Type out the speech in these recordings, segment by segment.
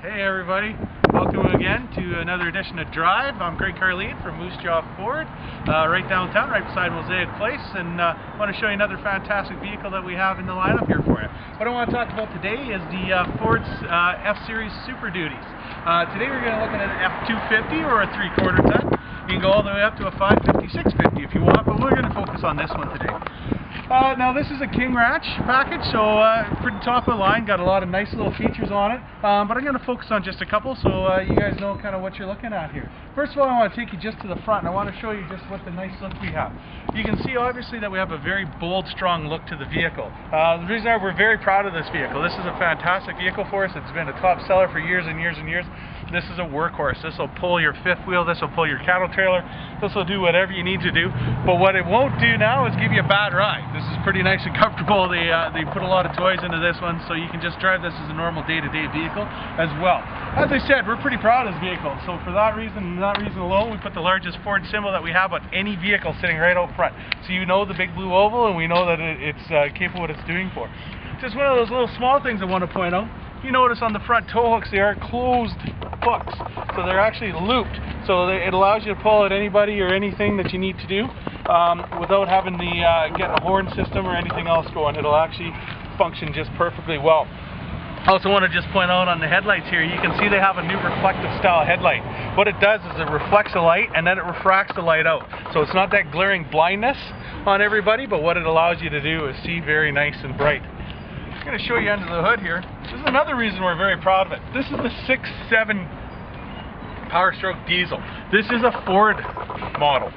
Hey everybody, welcome again to another edition of Drive. I'm Greg Carleen from Moose Jaw Ford, right downtown, right beside Mosaic Place, and I want to show you another fantastic vehicle that we have in the lineup here for you. What I want to talk about today is the Ford's F-Series Super Duties. Today we're going to look at an F250 or a 3/4 ton. You can go all the way up to a 550, 650 if you want, but we're going to focus on this one today. Now this is a King Ranch package, so pretty top of the line, got a lot of nice little features on it, but I'm going to focus on just a couple so you guys know kind of what you're looking at here. First of all, I want to take you just to the front and I want to show you just what the nice look we have. You can see obviously that we have a very bold, strong look to the vehicle. The reason why we're very proud of this vehicle, this is a fantastic vehicle for us. It's been a top seller for years and years and years. This is a workhorse. This will pull your fifth wheel, this will pull your cattle trailer, this will do whatever you need to do, but what it won't do now is give you a bad ride. This is pretty nice and comfortable. They put a lot of toys into this one, so you can just drive this as a normal day-to-day vehicle as well. As I said, we're pretty proud of this vehicle, so for that reason and that reason alone, we put the largest Ford symbol that we have on any vehicle sitting right out front. So you know the big blue oval, and we know that it's capable of what it's doing for. Just one of those little small things I want to point out. You notice on the front tow hooks, they are closed hooks, so they're actually looped, so it allows you to pull at anybody or anything that you need to do without having the get a horn system or anything else going. It'll actually function just perfectly well. I also want to just point out on the headlights here, you can see they have a new reflective style headlight. What it does is it reflects the light and then it refracts the light out, so it's not that glaring blindness on everybody, but what it allows you to do is see very nice and bright. I'm going to show you under the hood here. This is another reason we're very proud of it. This is the 6.7 Power Stroke diesel. This is a Ford model.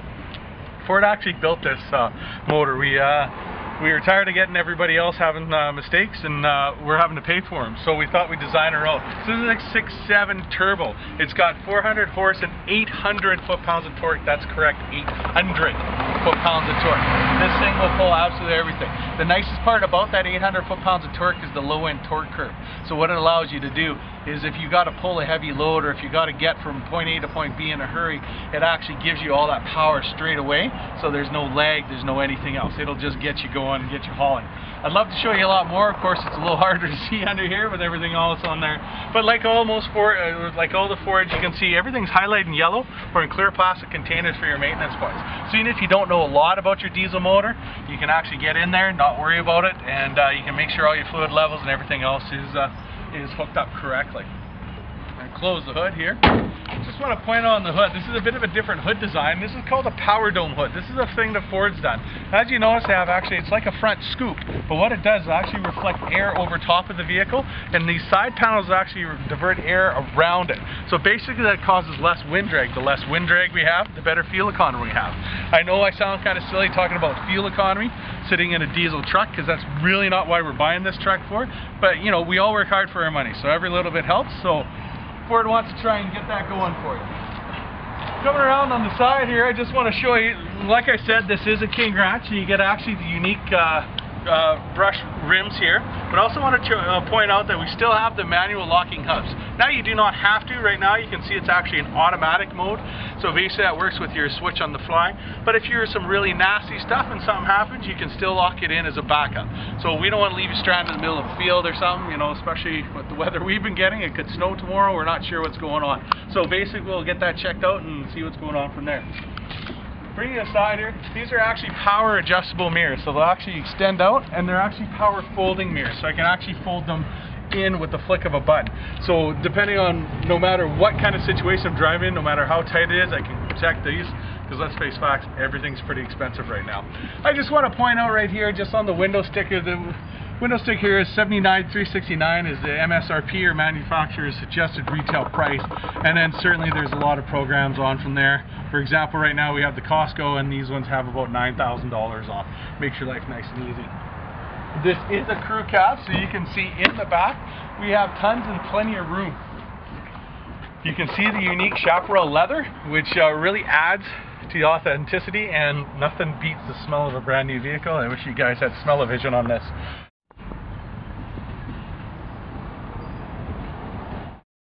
Ford actually built this motor. We were tired of getting everybody else having mistakes, and we're having to pay for them. So we thought we'd design our own. So this is a 6.7 turbo. It's got 400 horse and 800 foot-pounds of torque. That's correct, 800 foot-pounds of torque. This thing will pull absolutely everything. The nicest part about that 800 foot-pounds of torque is the low-end torque curve. So what it allows you to do is if you got to pull a heavy load or if you got to get from point A to point B in a hurry, it actually gives you all that power straight away. So there's no lag, there's no anything else. It'll just get you going and get you hauling. I'd love to show you a lot more. Of course, it's a little harder to see under here with everything else on there. But like all the Fords, you can see everything's highlighted in yellow or in clear plastic containers for your maintenance parts. So even if you don't know a lot about your diesel motor, you can actually get in there, not worry about it, and you can make sure all your fluid levels and everything else is hooked up correctly. And close the hood here. Just want to point out on the hood, this is a bit of a different hood design. This is called a power dome hood. This is a thing that Ford's done. As you notice, they have actually, it's like a front scoop, but what it does is actually reflect air over top of the vehicle, and these side panels actually divert air around it. So basically that causes less wind drag. The less wind drag we have, the better fuel economy we have. I know I sound kind of silly talking about fuel economy sitting in a diesel truck, because that's really not why we're buying this truck for, but you know, we all work hard for our money, so every little bit helps. So Ford wants to try and get that going for you. Coming around on the side here, I just want to show you, like I said, this is a King Ranch, and you get actually the unique brush rims here, but also want to point out that we still have the manual locking hubs. Now you do not have to. Right now you can see it's actually in automatic mode, so basically that works with your switch on the fly, but if you're some really nasty stuff and something happens, you can still lock it in as a backup. So we don't want to leave you stranded in the middle of the field or something, you know, especially with the weather we've been getting. It could snow tomorrow, we're not sure what's going on. So basically we'll get that checked out and see what's going on from there. Bringing it aside here, these are actually power adjustable mirrors, so they'll actually extend out, and they're actually power folding mirrors, so I can actually fold them in with the flick of a button. So depending on no matter what kind of situation I'm driving, no matter how tight it is, I can protect these, because let's face facts, everything's pretty expensive right now. I just want to point out right here, just on the window sticker, the window sticker here is $79,369 is the MSRP or manufacturer's suggested retail price, and then certainly there's a lot of programs on from there. For example, right now we have the Costco, and these ones have about $9,000 off. Makes your life nice and easy. This is a crew cab, so you can see in the back we have tons and plenty of room. You can see the unique chaparral leather, which really adds to the authenticity, and nothing beats the smell of a brand new vehicle. I wish you guys had smell-o-vision on this.